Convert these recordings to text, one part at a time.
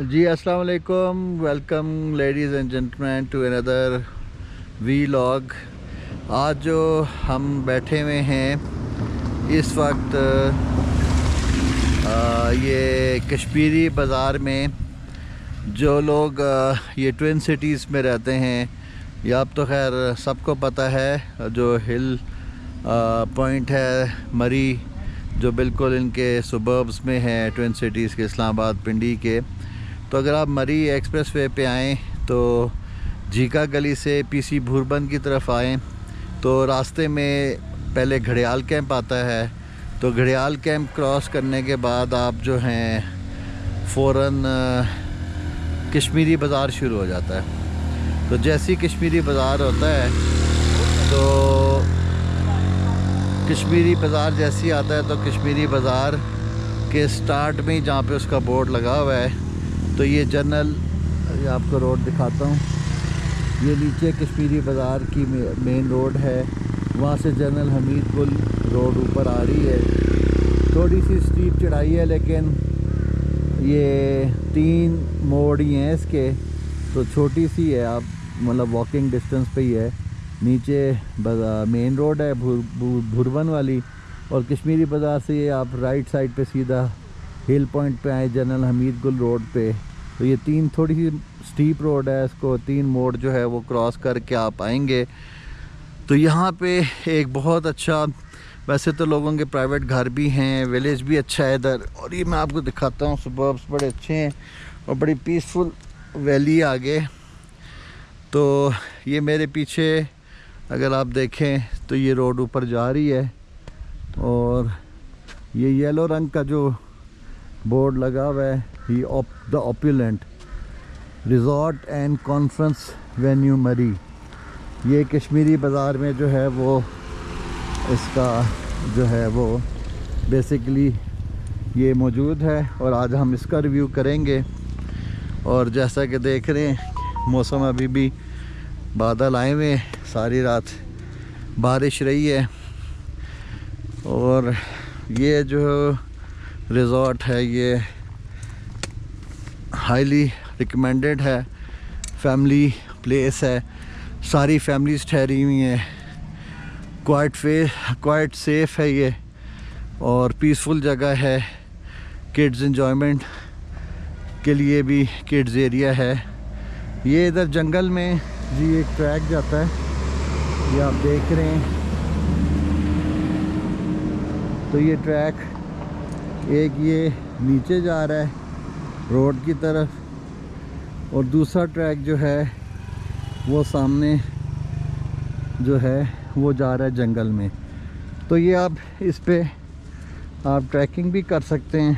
जी अस्सलाम वालेकुम। Welcome ladies and gentleman to another vlog. आज जो हम बैठे हुए हैं इस वक्त ये कश्मीरी बाज़ार में। जो लोग ये ट्विन सिटीज़ में रहते हैं या अब तो खैर सबको पता है, जो हिल पॉइंट है मरी, जो बिल्कुल इनके सुबर्ब्स में है ट्विन सिटीज़ के, इस्लामाबाद पिंडी के। तो अगर आप मरी एक्सप्रेस वे पे आएँ तो झीका गली से पीसी भूरबंद की तरफ आएँ तो रास्ते में पहले घड़ियाल कैंप आता है। तो घड़ियाल कैंप क्रॉस करने के बाद आप जो हैं फ़ौरन कश्मीरी बाज़ार शुरू हो जाता है। तो जैसे ही कश्मीरी बाज़ार होता है तो कश्मीरी बाज़ार जैसे ही आता है तो कश्मीरी बाज़ार के स्टार्ट में ही जहाँ पे उसका बोर्ड लगा हुआ है, तो ये जनरल, ये आपको रोड दिखाता हूँ। ये नीचे कश्मीरी बाज़ार की मेन रोड है, वहाँ से जनरल हमीद गुल रोड ऊपर आ रही है। थोड़ी सी स्टीप चढ़ाई है लेकिन ये 3 मोड़ ही हैं इसके, तो छोटी सी है, आप मतलब वॉकिंग डिस्टेंस पे ही है। नीचे मेन रोड है भूरबन वाली, और कश्मीरी बाज़ार से ये आप राइट साइड पे सीधा हिल पॉइंट पे आए जनरल हमीद गुल रोड पे। तो ये 3 थोड़ी सी स्टीप रोड है, इसको 3 मोड़ जो है वो क्रॉस करके आप आएंगे। तो यहाँ पे एक बहुत अच्छा, वैसे तो लोगों के प्राइवेट घर भी हैं, विलेज भी अच्छा है इधर, और ये मैं आपको दिखाता हूँ। सुबर्ब्स बड़े अच्छे हैं और बड़ी पीसफुल वैली आगे। तो ये मेरे पीछे अगर आप देखें तो ये रोड ऊपर जा रही है, और ये येलो रंग का जो बोर्ड लगा हुआ है, ये the opulent resort and conference venue मरी। ये कश्मीरी बाज़ार में जो है वो इसका जो है वो बेसिकली ये मौजूद है, और आज हम इसका रिव्यू करेंगे। और जैसा कि देख रहे हैं मौसम अभी भी बादल आए हुए, सारी रात बारिश रही है। और ये जो रिज़ॉर्ट है ये हाईली रिकमेंडेड है, फैमिली प्लेस है, सारी फैमिलीज ठहरी हुई हैं, क्वाइट सेफ है ये, और पीसफुल जगह है। किड्स एंजॉयमेंट के लिए भी किड्स एरिया है। ये इधर जंगल में जी एक ट्रैक जाता है, ये आप देख रहे हैं। तो ये ट्रैक एक ये नीचे जा रहा है रोड की तरफ, और दूसरा ट्रैक जो है वो सामने जो है वो जा रहा है जंगल में। तो ये आप इस पे आप ट्रैकिंग भी कर सकते हैं।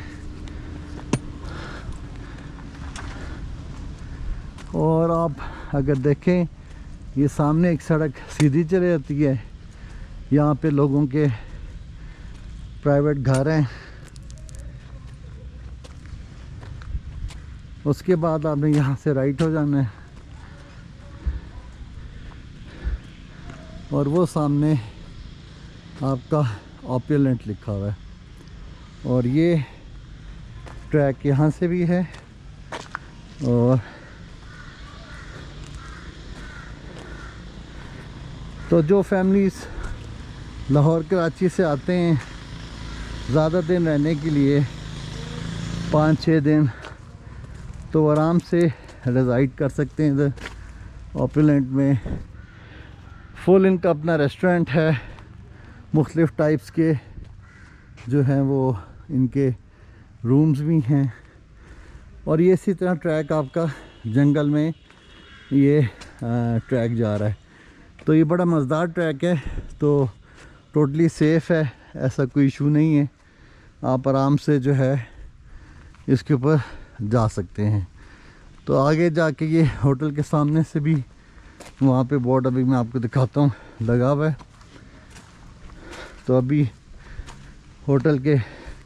और आप अगर देखें ये सामने एक सड़क सीधी चली जाती है, यहाँ पे लोगों के प्राइवेट घर हैं। उसके बाद आपने यहाँ से राइट हो जाना है, और वो सामने आपका ऑपुलेंट लिखा हुआ है। और ये ट्रैक यहाँ से भी है, और तो जो फैमिलीज़ लाहौर कराची से आते हैं ज़्यादा दिन रहने के लिए, 5-6 दिन, तो आराम से रेज़ाइड कर सकते हैं इधर ऑपुलेंट में। फुल इनका अपना रेस्टोरेंट है, मुख्तलिफ़ टाइप्स के जो हैं वो इनके रूम्स भी हैं। और ये इसी तरह ट्रैक आपका जंगल में ये ट्रैक जा रहा है। तो ये बड़ा मज़ेदार ट्रैक है, तो टोटली सेफ़ है, ऐसा कोई इशू नहीं है, आप आराम से जो है इसके ऊपर जा सकते हैं। तो आगे जाके ये होटल के सामने से भी वहाँ पे बोर्ड अभी मैं आपको दिखाता हूँ लगा हुआ है। तो अभी होटल के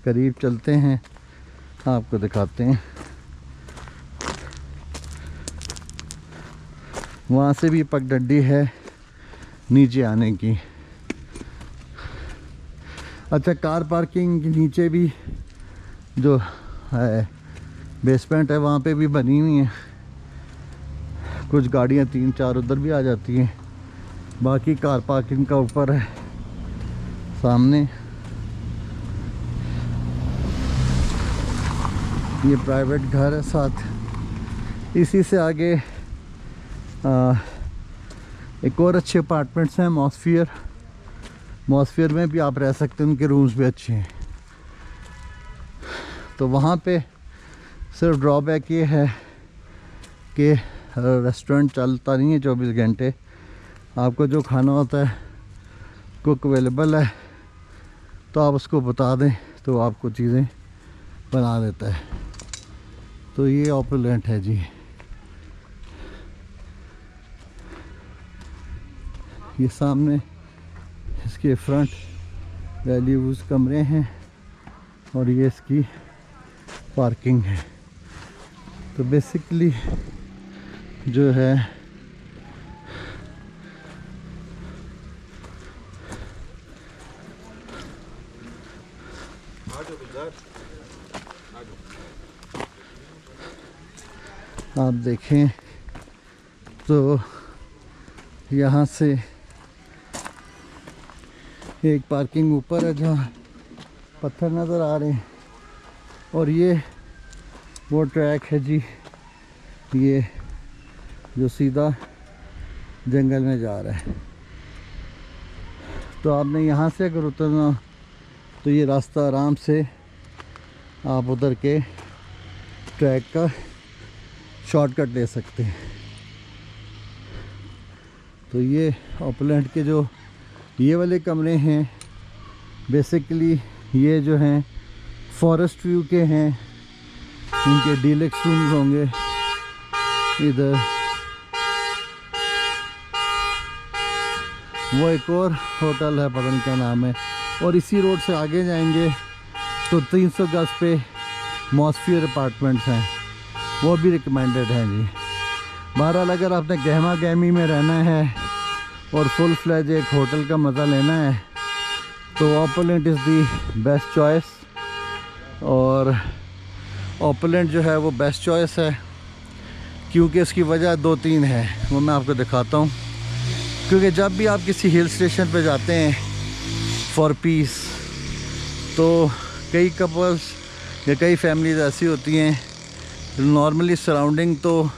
करीब चलते हैं, आपको दिखाते हैं। वहाँ से भी पगडंडी है नीचे आने की। अच्छा, कार पार्किंग के नीचे भी जो है बेसमेंट है वहाँ पे भी बनी हुई है, कुछ गाड़ियाँ 3-4 उधर भी आ जाती हैं। बाकी कार पार्किंग का ऊपर है सामने। ये प्राइवेट घर है साथ। इसी से आगे एक और अच्छे अपार्टमेंट्स हैं मॉस्फियर में भी आप रह सकते हैं, उनके रूम्स भी अच्छे हैं। तो वहाँ पे सिर्फ ड्रॉबैक ये है कि रेस्टोरेंट चलता नहीं है 24 घंटे। आपको जो खाना होता है कुक अवेलेबल है, तो आप उसको बता दें तो आपको चीज़ें बना देता है। तो ये ऑपुलेंट है जी। ये सामने इसके फ्रंट वैल्यूज कमरे हैं और ये इसकी पार्किंग है। तो बेसिकली जो है आप देखें तो यहाँ से एक पार्किंग ऊपर है जहाँ पत्थर नज़र आ रहे हैं, और ये वो ट्रैक है जी, ये जो सीधा जंगल में जा रहा है। तो आपने यहाँ से अगर उतरना तो ये रास्ता आराम से आप उधर के ट्रैक का शॉर्टकट ले सकते हैं। तो ये ऑपुलेंट के जो ये वाले कमरे हैं बेसिकली ये जो हैं फॉरेस्ट व्यू के हैं, इनके डीलक्स रूम्स होंगे। इधर वो एक और होटल है, पता नहीं क्या नाम है। और इसी रोड से आगे जाएंगे तो 300 गज पे मॉस्फियर अपार्टमेंट्स हैं, वो भी रिकमेंडेड हैं जी। बहरहाल अगर आपने गहमा गहमी में रहना है और फुल फ्लैज एक होटल का मज़ा लेना है तो opulent is the best choice. और ऑपुलेंट जो है वो बेस्ट चॉइस है क्योंकि इसकी वजह 2-3 है, वो मैं आपको दिखाता हूँ। क्योंकि जब भी आप किसी हिल स्टेशन पे जाते हैं फॉर पीस, तो कई कपल्स या कई फैमिलीज ऐसी होती हैं नॉर्मली सराउंडिंग तो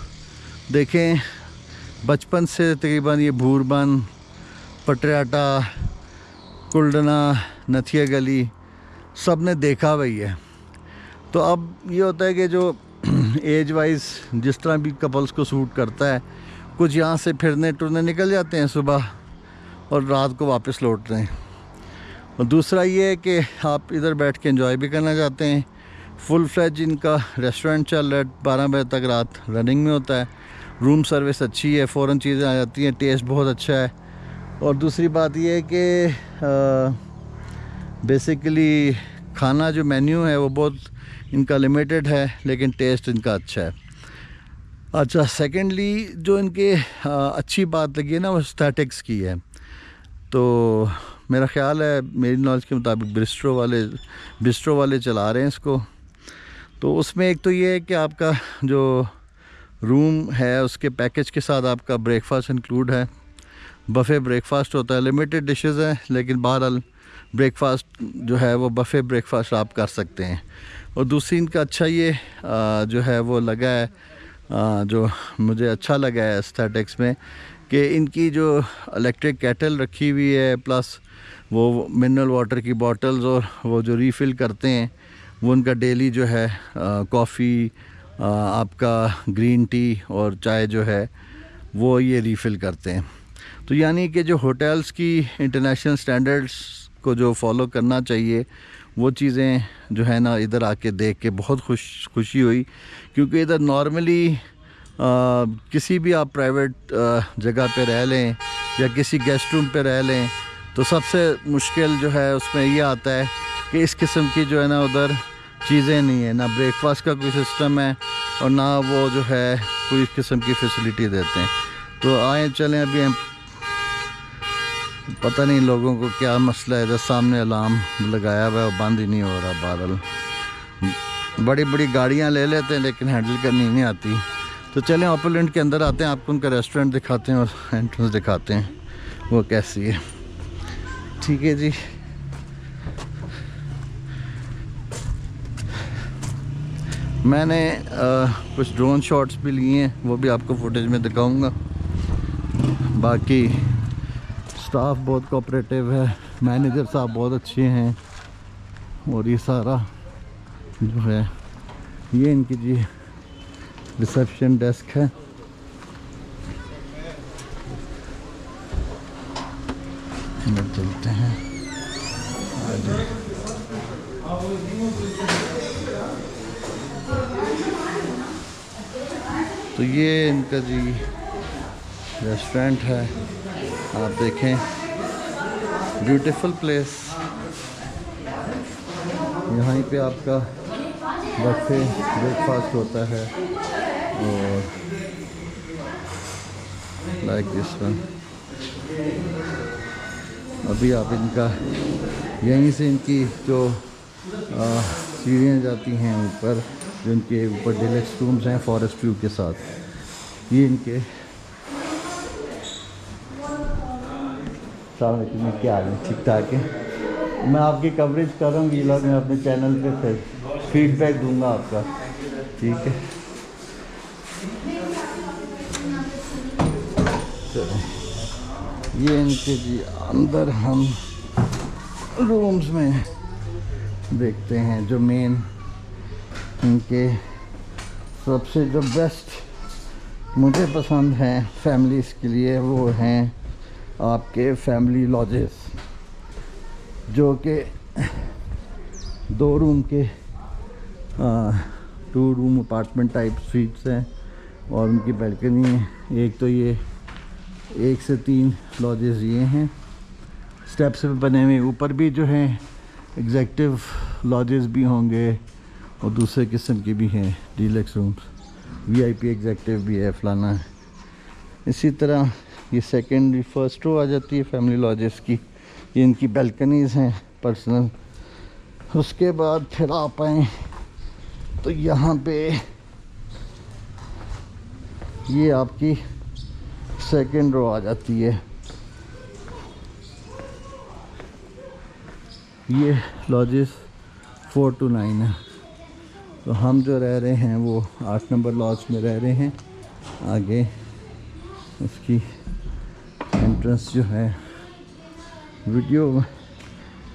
देखें बचपन से तकरीबन ये भूरबन, पटरियाटा, कुल्डना, नथिया गली सब ने देखा वही है। तो अब ये होता है कि जो एज वाइज जिस तरह भी कपल्स को सूट करता है, कुछ यहाँ से फिरने टुरने निकल जाते हैं सुबह और रात को वापस लौट रहे हैं। और दूसरा ये है कि आप इधर बैठ के एंजॉय भी करना चाहते हैं। फुल फ्लैज इनका रेस्टोरेंट चल रहा है, 12 बजे तक रात रनिंग में होता है। रूम सर्विस अच्छी है, फ़ौरन चीज़ें आ जाती हैं, टेस्ट बहुत अच्छा है। और दूसरी बात ये है कि बेसिकली खाना जो मेन्यू है वो बहुत इनका लिमिटेड है, लेकिन टेस्ट इनका अच्छा है। अच्छा, सेकेंडली जो इनके अच्छी बात लगी है ना वो स्टैटिक्स की है। तो मेरा ख्याल है, मेरी नॉलेज के मुताबिक बिस्ट्रो वाले चला रहे हैं इसको। तो उसमें एक तो ये है कि आपका जो रूम है उसके पैकेज के साथ आपका ब्रेकफास्ट इंक्लूड है। बफ़े ब्रेकफास्ट होता है, लिमिटेड डिशेस हैं, लेकिन बहरहाल ब्रेकफास्ट जो है वो बफ़े ब्रेकफास्ट आप कर सकते हैं। और दूसरी इनका अच्छा ये जो है वो लगा है, जो मुझे अच्छा लगा है एस्थेटिक्स में, कि इनकी जो इलेक्ट्रिक केटल रखी हुई है, प्लस वो मिनरल वाटर की बॉटल्स और वो जो रीफ़िल करते हैं वो उनका डेली जो है कॉफ़ी, आपका ग्रीन टी और चाय जो है वो ये रीफ़िल करते हैं। तो यानी कि जो होटल्स की इंटरनेशनल स्टैंडर्ड्स को जो फॉलो करना चाहिए वो चीज़ें जो है ना इधर आके देख के बहुत खुशी हुई। क्योंकि इधर नॉर्मली किसी भी आप प्राइवेट जगह पे रह लें या किसी गेस्ट रूम पे रह लें तो सबसे मुश्किल जो है उसमें ये आता है कि इस किस्म की जो है ना उधर चीज़ें नहीं है, ना ब्रेकफास्ट का कोई सिस्टम है और ना वो जो है कोई किस्म की फैसिलिटी देते हैं। तो आए चलें, अभी हम पता नहीं लोगों को क्या मसला है, इधर सामने अलार्म लगाया हुआ है और बंद ही नहीं हो रहा। बादल बड़ी बड़ी गाड़ियाँ ले लेते हैं लेकिन हैंडल करनी नहीं आती। तो चलें ओपोलेंट के अंदर आते हैं, आपको उनका रेस्टोरेंट दिखाते हैं और एंट्रेंस दिखाते हैं वो कैसी है। ठीक है जी। मैंने कुछ ड्रोन शॉट्स भी लिए हैं, वो भी आपको फुटेज में दिखाऊंगा। बाकी स्टाफ बहुत कोऑपरेटिव है, मैनेजर साहब बहुत अच्छे हैं। और ये सारा जो है ये इनकी जी रिसेप्शन डेस्क है। चलते हैं तो ये इनका जी रेस्टोरेंट है, आप देखें, ब्यूटीफुल प्लेस। यहाँ पे आपका बफे ब्रेकफास्ट होता है और लाइक दिस वन। अभी आप इनका यहीं से इनकी जो सीढ़ियाँ जाती हैं ऊपर, जो इनके ऊपर डिलक्स रूम्स हैं फॉरेस्ट व्यू के साथ, ये इनके सामने क्या हाल है, ठीक ठाक है। मैं आपकी कवरेज करूँगी लोग, मैं अपने चैनल पे फिर फीडबैक दूंगा आपका, ठीक है। चलो ये इनके जी अंदर हम रूम्स में देखते हैं। जो मेन इनके सबसे जो बेस्ट मुझे पसंद हैं फैमिलीज़ के लिए, वो हैं आपके फैमिली लॉजेस, जो कि 2 रूम के 2 रूम अपार्टमेंट टाइप स्वीट्स हैं और उनकी बैल्कनी है। एक तो ये 1 से 3 लॉजेस ये हैं, स्टेप्स पे बने हुए। ऊपर भी जो हैं एग्जेक्टिव लॉजेस भी होंगे और दूसरे किस्म के भी हैं, डीलक्स रूम्स, वीआईपी एग्जेक्टिव भी है, फलाना है। इसी तरह ये सेकेंड फर्स्ट रो आ जाती है फैमिली लॉजेस की। ये इनकी बैल्कनीज़ हैं पर्सनल। उसके बाद फिर आप आएँ तो यहाँ पे ये आपकी सेकेंड रो आ जाती है। ये लॉजेस 4 to 9 है। तो हम जो रह रहे हैं वो 8 नंबर लॉज में रह रहे हैं। आगे उसकी एंट्रेंस जो है, वीडियो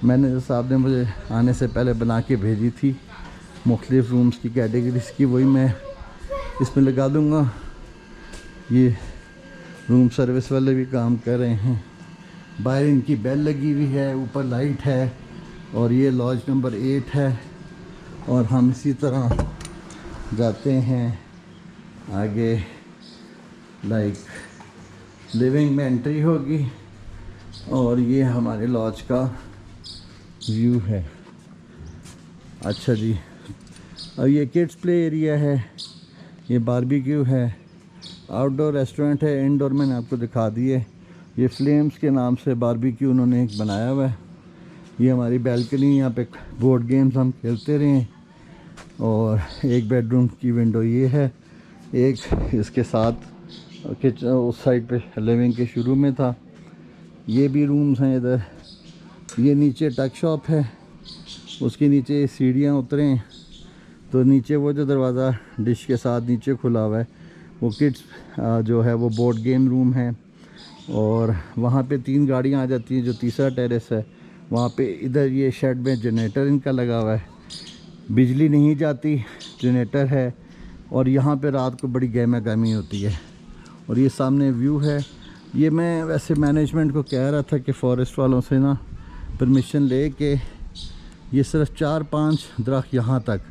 मैनेजर साहब ने मुझे आने से पहले बना के भेजी थी मुख्तलिफ़ रूम्स की कैटेगरीज़ की, वही मैं इसमें लगा दूँगा। ये रूम सर्विस वाले भी काम कर रहे हैं। बाहर इनकी बेल लगी हुई है, ऊपर लाइट है और ये लॉज नंबर 8 है। और हम इसी तरह जाते हैं आगे, लाइक लिविंग में एंट्री होगी और ये हमारे लॉज का व्यू है। अच्छा जी, अब ये किड्स प्ले एरिया है, ये बारबेक्यू है, आउटडोर रेस्टोरेंट है, इनडोर मैंने आपको दिखा दिए। ये फ्लेम्स के नाम से बारबेक्यू उन्होंने एक बनाया हुआ है। ये हमारी बैल्कनी, यहाँ पे बोर्ड गेम्स हम खेलते रहे। और एक बेडरूम की विंडो ये है, एक इसके साथ किचन उस साइड पे लिविंग के शुरू में था। ये भी रूम्स हैं इधर। ये नीचे टक शॉप है, उसके नीचे सीढ़ियाँ उतरें तो नीचे वो जो दरवाज़ा डिश के साथ नीचे खुला हुआ है, वो किड्स जो है वो बोर्ड गेम रूम है। और वहाँ पे 3 गाड़ियाँ आ जाती हैं, जो तीसरा टेरेस है वहाँ पे। इधर ये शेड में जनरेटर इनका लगा हुआ है, बिजली नहीं जाती, जनरेटर है। और यहाँ पे रात को बड़ी गहमा गहमी होती है। और ये सामने व्यू है। ये मैं वैसे मैनेजमेंट को कह रहा था कि फ़ॉरेस्ट वालों से ना परमिशन ले के ये सिर्फ 4-5 दरख्त यहाँ तक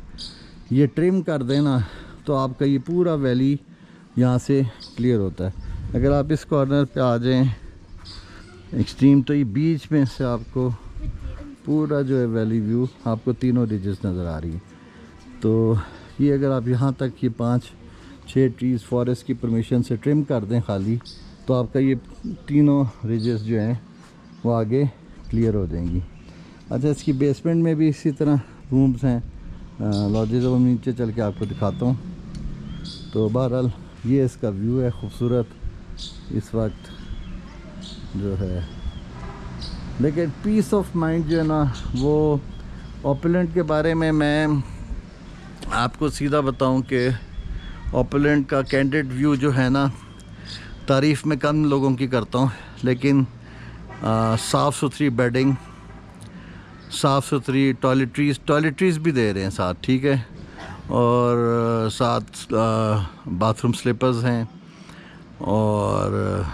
ये ट्रिम कर देना, तो आपका ये पूरा वैली यहाँ से क्लियर होता है। अगर आप इस कॉर्नर पे आ जाएं एक्सट्रीम, तो ये बीच में से आपको पूरा जो है वैली व्यू, आपको तीनों रिजेस नज़र आ रही है। तो ये अगर आप यहाँ तक ये 5-6 ट्रीज़ फॉरेस्ट की परमिशन से ट्रिम कर दें खाली, तो आपका ये तीनों रिजेस जो हैं वो आगे क्लियर हो जाएंगी। अच्छा, इसकी बेसमेंट में भी इसी तरह रूम्स हैं। लॉजेज अब नीचे चल के आपको दिखाता हूँ। तो बहरहाल ये इसका व्यू है खूबसूरत इस वक्त जो है, लेकिन पीस ऑफ माइंड जो है ना वो ओपुलेंट के बारे में मैं आपको सीधा बताऊं कि ओपुलेंट का कैंडिड व्यू जो है ना तारीफ़ में कम लोगों की करता हूं, लेकिन साफ़ सुथरी बेडिंग, साफ़ सुथरी टॉयलेटरीज़ भी दे रहे हैं साथ, ठीक है, और साथ बाथरूम स्लीपर्स हैं, और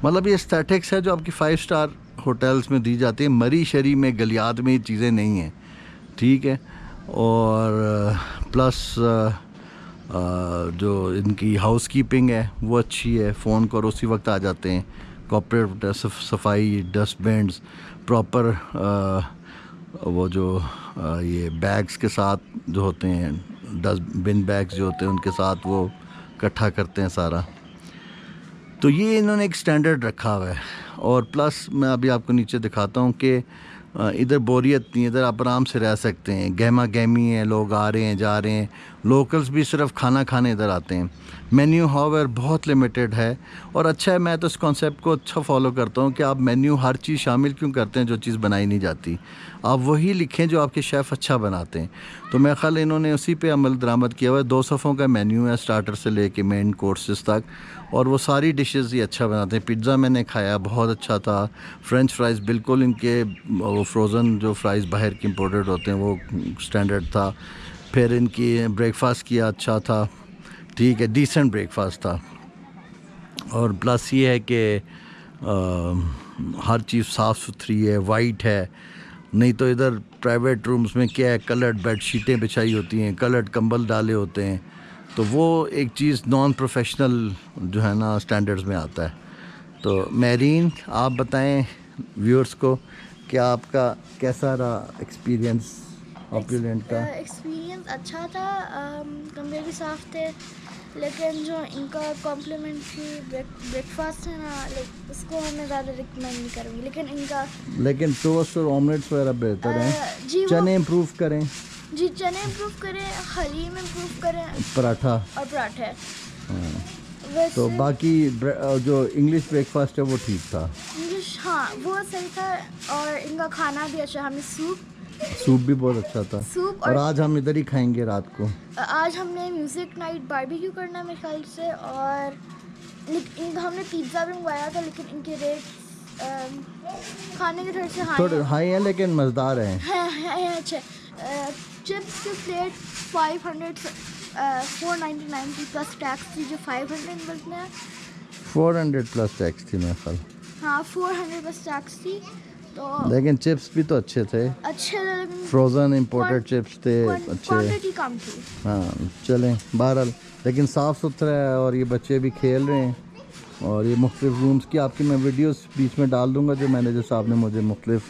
मतलब ये एस्थेटिक्स है जो आपकी 5 स्टार होटल्स में दी जाती है। मरी शरी में गलियात में ये चीज़ें नहीं हैं, ठीक है। और प्लस जो इनकी हाउस कीपिंग है वो अच्छी है, फ़ोन करो उसी वक्त आ जाते हैं, कॉर्पोरेट सफाई, डस्टबिन्स प्रॉपर, वो जो ये बैग्स के साथ जो होते हैं, डस्टबिन बैग्स जो होते हैं उनके साथ वो इकट्ठा करते हैं सारा। तो ये इन्होंने एक स्टैंडर्ड रखा हुआ है। और प्लस मैं अभी आपको नीचे दिखाता हूँ कि इधर बोरियत नहीं, इधर आप आराम से रह सकते हैं, गहमा गहमी है, लोग आ रहे हैं जा रहे हैं, लोकल्स भी सिर्फ खाना खाने इधर आते हैं। मेन्यू हाउएवर बहुत लिमिटेड है और अच्छा है। मैं तो इस कॉन्सेप्ट को अच्छा फॉलो करता हूँ कि आप मेन्यू हर चीज़ शामिल क्यों करते हैं जो चीज़ बनाई नहीं जाती, आप वही लिखें जो आपके शेफ़ अच्छा बनाते हैं। तो मेरा ख्याल इन्होंने उसी पे अमल दरामद किया हुआ है। 2 सफ़ों का मेन्यू है स्टार्टर से लेके मेन कोर्सेज तक, और वो सारी डिशेस ही अच्छा बनाते हैं। पिज़्ज़ा मैंने खाया, बहुत अच्छा था। फ्रेंच फ्राइज़ बिल्कुल इनके वो फ्रोज़न जो फ्राइज़ बाहर के इंपोर्टेड होते हैं वो स्टैंडर्ड था। फिर इनकी ब्रेकफास्ट किया, अच्छा था, ठीक है, डिसेंट ब्रेकफास्ट था। और प्लस ये है कि हर चीज़ साफ़ सुथरी है, वाइट है। नहीं तो इधर प्राइवेट रूम्स में क्या है, कलर्ड बेडशीटें बिछाई होती हैं, कलर्ड कंबल डाले होते हैं, तो वो एक चीज़ नॉन प्रोफेशनल जो है ना स्टैंडर्ड्स में आता है। तो मेरीन, आप बताएं व्यूअर्स को कि आपका कैसा रहा एक्सपीरियंस ओपुलेंट का? एक्सपीरियंस अच्छा था, कमरे भी साफ़ थे, लेकिन जो इनका कॉम्प्लीमेंट्री ब्रेकफास्ट है ना, लाइक उसको मैं ज़्यादा रिकमेंड नहीं करूँगी। लेकिन टोस्ट और ऑमलेट्स वगैरह बेहतर हैं। जी, चने इम्प्रूव करें, जी चने इम्प्रूव करें, हलीम इम्प्रूव करें, पराठा और पराठे। तो बाकी जो इंग्लिश ब्रेकफास्ट है वो ठीक था। इंग्लिश, हाँ वो सही था, और इनका खाना भी अच्छा। हमें सूप भी बहुत अच्छा था। सूप और आज हम इधर ही खाएंगे रात को। आज हमने म्यूज़िक नाइट बारबेक्यू करना है मेरे ख्याल से, और हमने पिज़्ज़ा भी मंगवाया था, लेकिन इनके रेट खाने के थोड़े से थोड़े हाई हैं लेकिन मज़ेदार हैं। हैं अच्छे। चिप्स की प्लेट 499 की प्लस टैक्स थी, जो 500 मिलते हैं। 400 प्लस टैक्स थी मेरे ख्याल। हाँ 400 प्लस टैक्स थी। तो लेकिन चिप्स भी तो अच्छे थे, लेकिन फ्रोज़न इंपोर्टेड चिप्स थे, अच्छे। क्वांटिटी कम थी। हाँ चलें बहरहाल, लेकिन साफ़ सुथरा है और ये बच्चे भी खेल रहे हैं। और ये मुख्तलिफ़ रूम्स की आपकी मैं वीडियोस बीच में डाल दूंगा जो मैनेजर साहब ने मुझे मुख्तलिफ।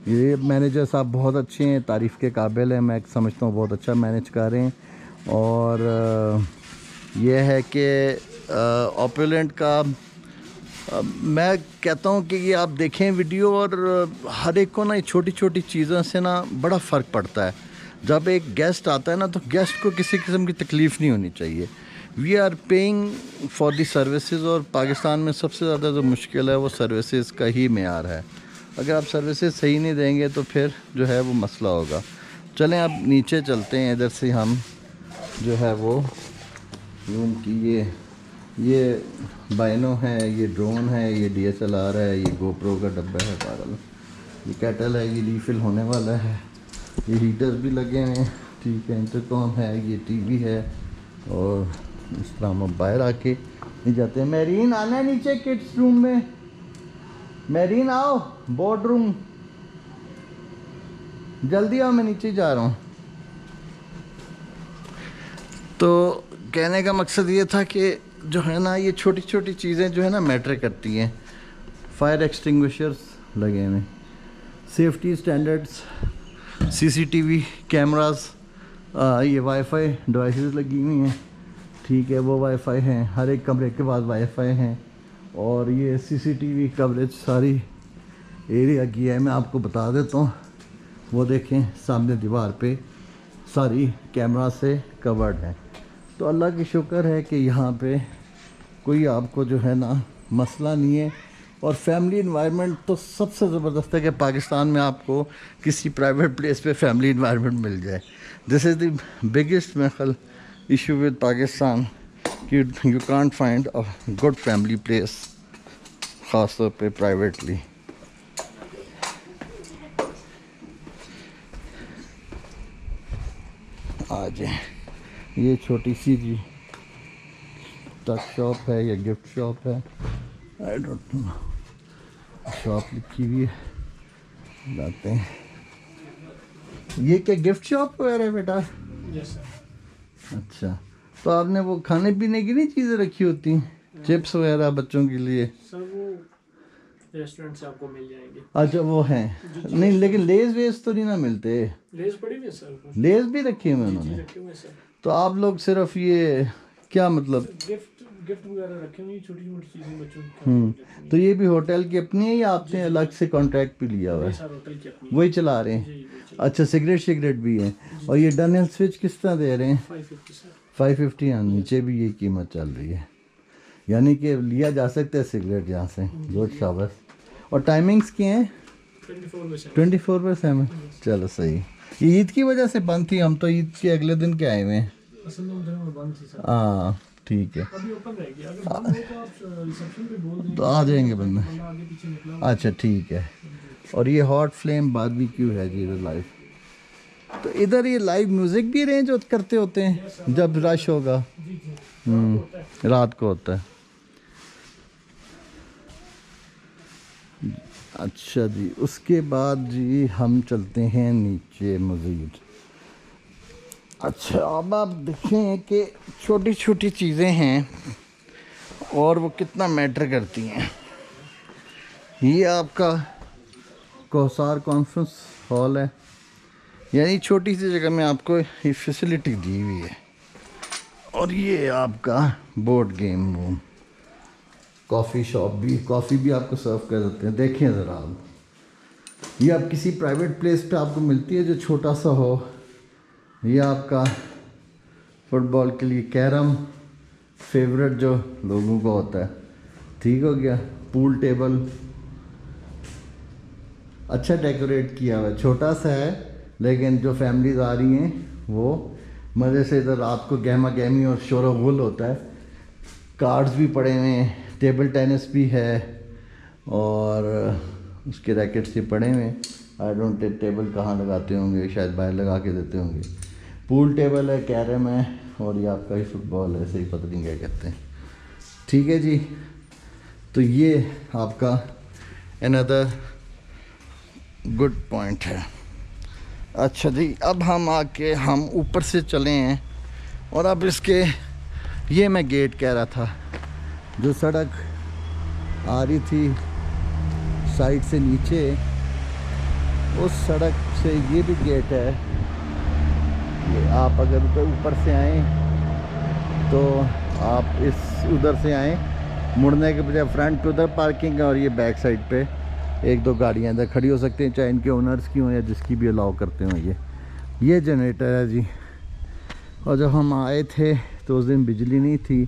ये मैनेजर साहब बहुत अच्छे हैं, तारीफ़ के काबिल हैं, मैं समझता हूँ बहुत अच्छा मैनेज कर रहे हैं। और ये है कि ओपुलेंट का मैं कहता हूँ कि ये आप देखें वीडियो, और हर एक को ना ये छोटी छोटी चीज़ों से ना बड़ा फ़र्क पड़ता है। जब एक गेस्ट आता है ना तो गेस्ट को किसी किस्म की तकलीफ़ नहीं होनी चाहिए। We are paying for the services, और पाकिस्तान में सबसे ज़्यादा जो मुश्किल है वो सर्विसेज का ही मेयार है। अगर आप सर्विसेज सही नहीं देंगे तो फिर जो है वो मसला होगा। चलें अब नीचे चलते हैं, इधर से हम जो है वो रूम की ये बाइनो है, ये ड्रोन है, ये DSLR है, ये गोप्रो का डब्बा है पागल, ये कैटल है, ये रीफिल होने वाला है, ये हीटर्स भी लगे हैं, ठीक है, इंटरकॉम है, ये टीवी है। और इस तरह हम बाहर आके नहीं जाते हैं। मेरीन आना है नीचे किड्स रूम में, मेरीन आओ बोर्ड रूम, जल्दी आओ, मैं नीचे जा रहा हूँ। तो कहने का मकसद ये था कि जो है ना ये छोटी छोटी चीज़ें जो है ना मैटर करती हैं। फायर एक्सटिंग्विशर्स लगे हुए, सेफ्टी स्टैंडर्ड्स, CCTV कैमरास, ये वाईफाई डिवाइसेस लगी हुई हैं, ठीक है, वो वाईफाई हैं, हर एक कमरे के बाद वाईफाई हैं। और ये CCTV कवरेज सारी एरिया की है, मैं आपको बता देता हूँ। वो देखें सामने दीवार पे सारी कैमरा से कवर्ड है। तो अल्लाह की शुक्र है कि यहाँ पे कोई आपको जो है ना मसला नहीं है। और फैमिली इन्वायरमेंट तो सबसे ज़बरदस्त है कि पाकिस्तान में आपको किसी प्राइवेट प्लेस पे फैमिली इन्वायरमेंट मिल जाए। दिस इज़ द बिगेस्ट मेखल इशू विद पाकिस्तान कि you can't find a good family place, ख़ास तौर पे प्राइवेटली। आ जाए, ये छोटी सी जी टच शॉप है या गिफ्ट शॉप है, आई डोंट नो, शॉप लिखी हुई है, जाते हैं। ये क्या गिफ्ट शॉप वगैरह है बेटा? Yes sir. अच्छा, तो आपने वो खाने पीने की नहीं चीज़ें रखी होती, चिप्स वगैरह बच्चों के लिए? सर वो रेस्टोरेंट से आपको मिल जाएंगे। अच्छा वो हैं, नहीं लेकिन लेज वेज तो नहीं ना मिलते? लेस पड़ी हुई है सर, लेज भी रखे हुए उन्होंने? रखे हुए सर। तो आप लोग सिर्फ ये क्या मतलब? गिफ्ट वगैरह रखे हुए, छोटी छोटी चीजें बच्चों की। तो ये भी होटल की अपनी है या आपने अलग से कॉन्ट्रैक्ट भी लिया हुआ है? सर होटल की अपनी वही चला रहे हैं? जी, वही चला। अच्छा, सिगरेट भी है। और ये डनल स्विच किस तरह दे रहे हैं? 550 सर। 550। हाँ, नीचे भी ये कीमत चल रही है, यानी कि लिया जा सकता है सिगरेट यहाँ से। गुड, शाबाश। और टाइमिंग्स क्या हैं? 24/7। चलो सही। ये ईद की वजह से बंद थी, हम तो ईद के अगले दिन के आए हुए हैं। असल में उधर में बंद थी सर। हाँ ठीक है, अभी ओपन रहेगी, अगर बंद हो तो आप रिसेप्शन पे बोल दें तो आ जाएंगे बंदे। बंदा आगे पीछे निकला। अच्छा ठीक है। और ये हॉट फ्लेम बारबेक्यू है जी लाइव। तो इधर ये लाइव म्यूज़िक भी अरेंज करते होते हैं जब रश होगा? जी जी, रात को होता है। अच्छा जी, उसके बाद जी हम चलते हैं नीचे मज़ीद। अच्छा, अब आप देखें कि छोटी छोटी चीज़ें हैं और वो कितना मैटर करती हैं। ये आपका कौसार कॉन्फ्रेंस हॉल है, यानी छोटी सी जगह में आपको ये फैसिलिटी दी हुई है। और ये आपका board game room, coffee shop भी, कॉफ़ी भी आपको सर्व कर देते हैं। देखें ज़रा आप, ये आप किसी प्राइवेट प्लेस पे आपको मिलती है जो छोटा सा हो। ये आपका फुटबॉल के लिए कैरम, फेवरेट जो लोगों का होता है, ठीक हो गया। पूल टेबल अच्छा डेकोरेट किया हुआ है, छोटा सा है, लेकिन जो फैमिलीज आ रही हैं वो मज़े से इधर रात को गहमा गहमी और शोर गुल होता है। कार्ड्स भी पड़े हुए हैं, टेबल टेनिस भी है और उसके रैकेट्स भी पड़े हुए हैं। आई डोंट नो टेबल कहाँ लगाते होंगे, शायद बाहर लगा के देते होंगे। पूल टेबल है, कैरम है और ये आपका ही फुटबॉल है, ऐसे ही पता नहीं क्या कहते हैं। ठीक है जी, तो ये आपका अनदर गुड पॉइंट है। अच्छा जी, अब हम आके हम ऊपर से चले हैं और अब इसके, ये मैं गेट कह रहा था, जो सड़क आ रही थी साइड से नीचे, उस सड़क से ये भी गेट है। ये आप अगर ऊपर से आएँ तो आप इस उधर से आएँ, मुड़ने के बजाय फ्रंट पे उधर पार्किंग है और ये बैक साइड पे एक दो गाड़ियाँ इधर खड़ी हो सकती हैं, चाहे इनके ओनर्स की हों या जिसकी भी अलाउ करते हों। ये जनरेटर है जी। और जब हम आए थे तो उस दिन बिजली नहीं थी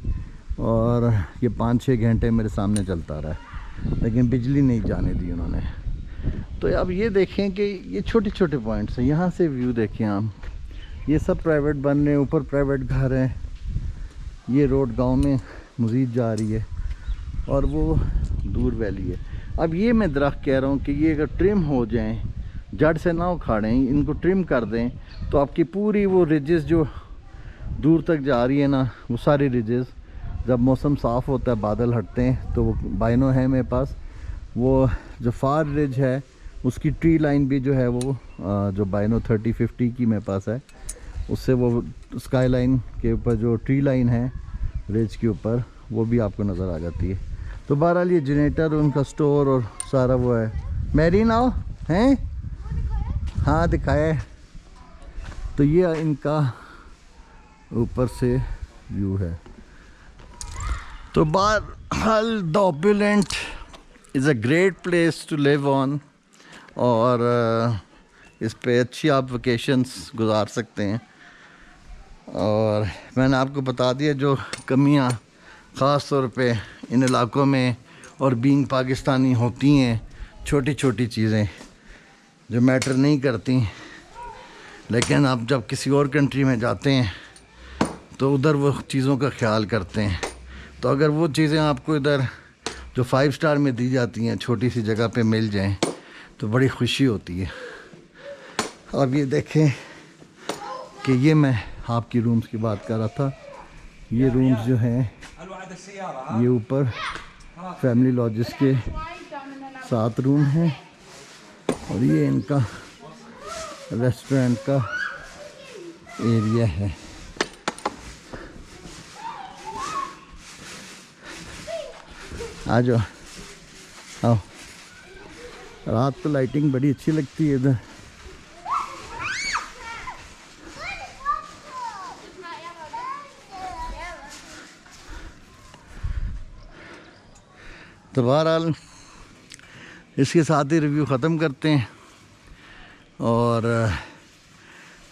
और ये 5-6 घंटे मेरे सामने चलता रहा, लेकिन बिजली नहीं जाने दी उन्होंने। तो अब ये देखें कि ये छोटे छोटे पॉइंट्स हैं, यहाँ से व्यू देखें आप, ये सब प्राइवेट बन रहे हैं, ऊपर प्राइवेट घर हैं। ये रोड गांव में मज़ीद जा रही है और वो दूर वैली है। अब ये मैं दरख्त कह रहा हूँ कि ये अगर ट्रिम हो जाएं, जड़ से ना उखाड़ें, इनको ट्रिम कर दें, तो आपकी पूरी वो रिजेस जो दूर तक जा रही है ना, वो सारी रिजेस जब मौसम साफ़ होता है, बादल हटते हैं, तो वो बाइनो है मेरे पास, वो जो फार रिज है उसकी ट्री लाइन भी जो है वो जो बाइनो 30-50 की मेरे पास है, उससे वो स्काई लाइन के ऊपर जो ट्री लाइन है रिज के ऊपर, वो भी आपको नज़र आ जाती है। तो बहरहाल ये जनरेटर, उनका स्टोर और सारा वो है। मैरीन आओ हैं, हाँ दिखाया है। तो ये इनका ऊपर से व्यू है। तो बहरहाल the opulent is a great place to live on, और इस पे अच्छी आप वेकेशंस गुजार सकते हैं। और मैंने आपको बता दिया जो कमियां ख़ास तौर पे इन इलाकों में और बीइंग पाकिस्तानी होती हैं, छोटी छोटी चीज़ें जो मैटर नहीं करती, लेकिन आप जब किसी और कंट्री में जाते हैं तो उधर वो चीज़ों का ख्याल करते हैं। तो अगर वो चीज़ें आपको इधर जो 5 स्टार में दी जाती हैं छोटी सी जगह पे मिल जाएं तो बड़ी खुशी होती है। अब ये देखें कि ये मैं आपकी रूम्स की बात कर रहा था। ये रूम्स जो हैं ये ऊपर फैमिली लॉजेस के 7 रूम हैं और ये इनका रेस्टोरेंट का एरिया है। आ जाओ, आओ। रात को लाइटिंग बड़ी अच्छी लगती है इधर। तो बहरहाल इसके साथ ही रिव्यू ख़त्म करते हैं और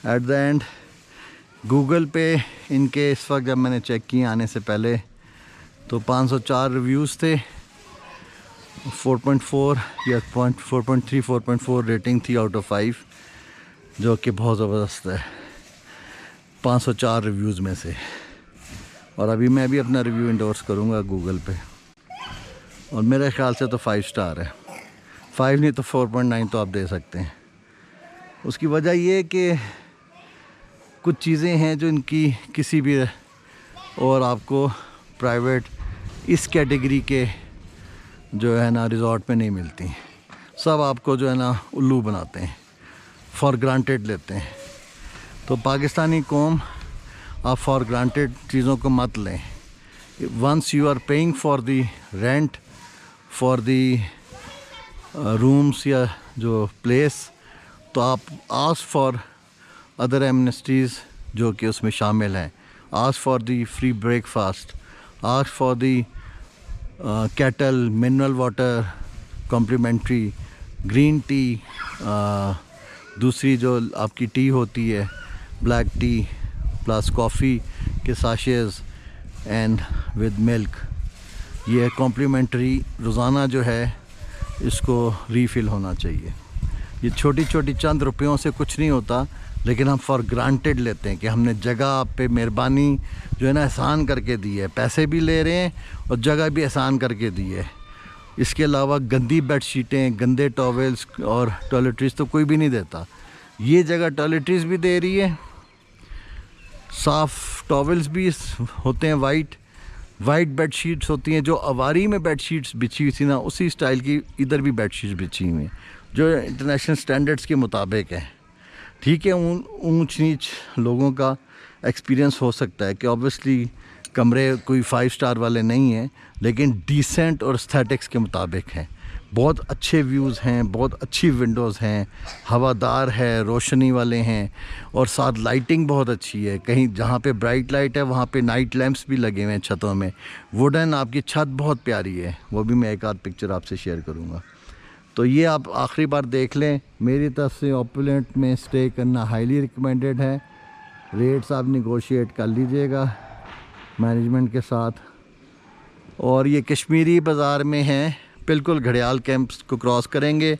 एट द एंड गूगल पे इनके इस वक्त जब मैंने चेक किए आने से पहले तो 504 रिव्यूज़ थे, 4.4 या 4.3 4.4 रेटिंग थी आउट ऑफ 5, जो कि बहुत ज़बरदस्त है 504 रिव्यूज़ में से। और अभी मैं भी अपना रिव्यू इंडोर्स करूँगा गूगल पे और मेरे ख़्याल से तो 5 स्टार है, 5 नहीं तो 4.9 तो आप दे सकते हैं। उसकी वजह ये है कि कुछ चीज़ें हैं जो इनकी किसी भी और आपको प्राइवेट इस कैटेगरी के जो है ना रिज़ॉर्ट में नहीं मिलती। सब आपको जो है ना उल्लू बनाते हैं, फॉर ग्रांटेड लेते हैं। तो पाकिस्तानी कौम आप फॉर ग्रांटेड चीज़ों को मत लें। Once you are paying for the rent for the rooms या जो प्लेस, तो आप आस्क फॉर अदर एमनेस्टीज़ जो कि उसमें शामिल हैं। Ask for the free breakfast, ask for the kettle mineral water complimentary, green tea, दूसरी जो आपकी टी होती है ब्लैक टी प्लस कॉफ़ी के साशेज़ एंड विद मिल्क, ये कॉम्प्लीमेंट्री रोज़ाना जो है इसको रीफ़िल होना चाहिए। ये छोटी छोटी चंद रुपयों से कुछ नहीं होता, लेकिन हम फॉर ग्रांटेड लेते हैं कि हमने जगह आप पे मेहरबानी जो है ना एहसान करके दी है, पैसे भी ले रहे हैं और जगह भी एहसान करके दी है। इसके अलावा गंदी बेडशीटें, गंदे टॉवेल्स और टॉयलेटरीज़ तो कोई भी नहीं देता। ये जगह टॉयलेटरीज़ भी दे रही है, साफ़ टॉवेल्स भी होते हैं, वाइट बेडशीट्स होती हैं। जो अवारी में बेडशीट्स बिछी हुई थी ना, उसी स्टाइल की इधर भी बेडशीट्स बिछी हुई हैं जो इंटरनेशनल स्टैंडर्ड्स के मुताबिक है। ठीक है, ऊंच नीच लोगों का एक्सपीरियंस हो सकता है कि ऑब्वियसली कमरे कोई 5 स्टार वाले नहीं हैं, लेकिन डिसेंट और एस्थेटिक्स के मुताबिक हैं। बहुत अच्छे व्यूज़ हैं, बहुत अच्छी विंडोज़ हैं, हवादार है, रोशनी वाले हैं और साथ लाइटिंग बहुत अच्छी है। कहीं जहाँ पे ब्राइट लाइट है वहाँ पे नाइट लैंप्स भी लगे हुए हैं छतों में। वुडन आपकी छत बहुत प्यारी है, वो भी मैं एक आध पिक्चर आपसे शेयर करूँगा। तो ये आप आखिरी बार देख लें। मेरी तरफ से ओपुलेंट में स्टे करना हाईली रिकमेंडेड है। रेट्स आप निगोशिएट कर लीजिएगा मैनेजमेंट के साथ। और ये कश्मीरी बाज़ार में है, बिल्कुल घड़ियाल कैंप्स को क्रॉस करेंगे।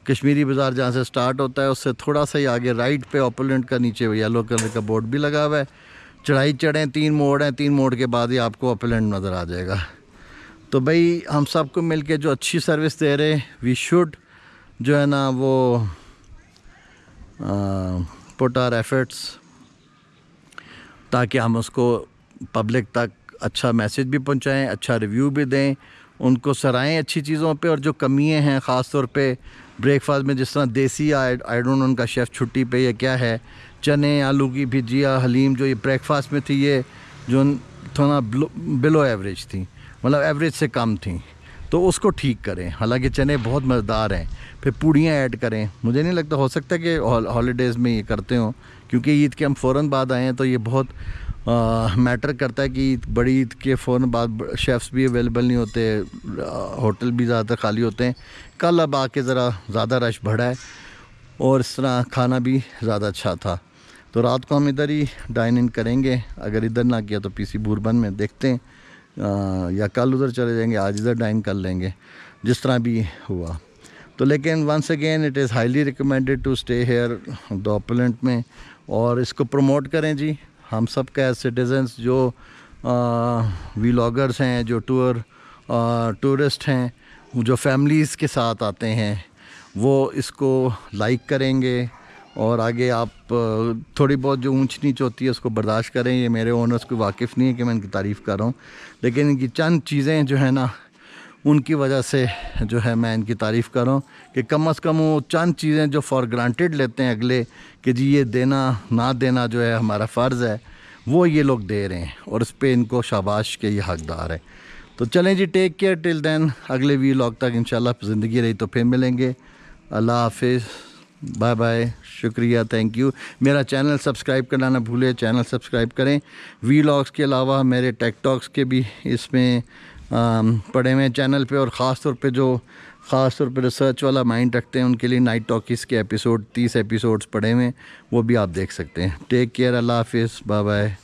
कश्मीरी बाज़ार जहाँ से स्टार्ट होता है उससे थोड़ा सा ही आगे राइट पे ओपुलेंट का नीचे येलो कलर का बोर्ड भी लगा हुआ है। चढ़ाई चढ़ें, 3 मोड़ हैं, 3 मोड़ के बाद ही आपको ओपुलेंट नज़र आ जाएगा। तो भाई हम सबको मिलके जो अच्छी सर्विस दे रहे, वी शुड जो है ना वो पुट आवर एफर्ट्स, ताकि हम उसको पब्लिक तक अच्छा मैसेज भी पहुंचाएं, अच्छा रिव्यू भी दें, उनको सराहें अच्छी चीज़ों पे। और जो कमियां हैं ख़ास तौर पे ब्रेकफास्ट में, जिस तरह देसी आई डोंट नो उनका शेफ़ छुट्टी पे या क्या है, चने आलू की भुजिया हलीम जो ये ब्रेकफास्ट में थी, ये जो थोड़ा बिलो एवरेज थी, मतलब एवरेज से कम थी, तो उसको ठीक करें। हालांकि चने बहुत मज़ेदार हैं, फिर पूड़ियाँ ऐड करें। मुझे नहीं लगता, हो सकता है कि हॉलीडेज़ में ये करते हों, क्योंकि ईद के हम फ़ौरन बाद आए हैं तो ये बहुत मैटर करता है कि बड़ी ईद के फ़ौरन बाद शेफ़्स भी अवेलेबल नहीं होते, होटल भी ज़्यादातर खाली होते हैं। कल अब आके ज़रा ज़्यादा रश बढ़ा है और इस तरह खाना भी ज़्यादा अच्छा था। तो रात को हम इधर ही डाइन इन करेंगे। अगर इधर ना किया तो पीसी बूरबन में देखते हैं, या कल उधर चले जाएंगे, आज इधर डाइन कर लेंगे, जिस तरह भी हुआ। तो लेकिन once again it is highly recommended to stay here the opulent में, और इसको प्रमोट करें जी। हम सब का एज सिटीजन्स जो व्लॉगर्स हैं, जो टूरिस्ट हैं, जो फैमिलीज़ के साथ आते हैं, वो इसको लाइक करेंगे। और आगे आप थोड़ी बहुत जो ऊंच नीच होती है उसको बर्दाश्त करें। ये मेरे ओनर्स को वाकिफ़ नहीं है कि मैं इनकी तारीफ़ कर रहा हूँ, लेकिन इनकी चंद चीज़ें जो है ना, उनकी वजह से जो है मैं इनकी तारीफ़ कर रहा हूँ कि कम से कम वो चंद चीज़ें जो फॉर ग्रांटेड लेते हैं अगले कि जी ये देना ना देना जो है हमारा फ़र्ज़ है, वो ये लोग दे रहे हैं, और उस पर इनको शाबाश के ये हकदार है। तो चलें जी, टेक केयर टिल देन। अगले व्लॉग तक इंशाल्लाह ज़िंदगी रही तो फिर मिलेंगे। अल्लाह हाफिज़, बाय बाय, शुक्रिया, थैंक यू। मेरा चैनल सब्सक्राइब करना ना भूलें, चैनल सब्सक्राइब करें। व्लॉग्स के अलावा मेरे टेक टॉक्स के भी इसमें पड़े हुए चैनल पे, और ख़ास तौर पे रिसर्च वाला माइंड रखते हैं उनके लिए नाइट टॉकीज़ के एपिसोड 30 एपिसोड्स पड़े हुए हैं, वो भी आप देख सकते हैं। टेक केयर, अल्लाह हाफिज़, बाय बाय।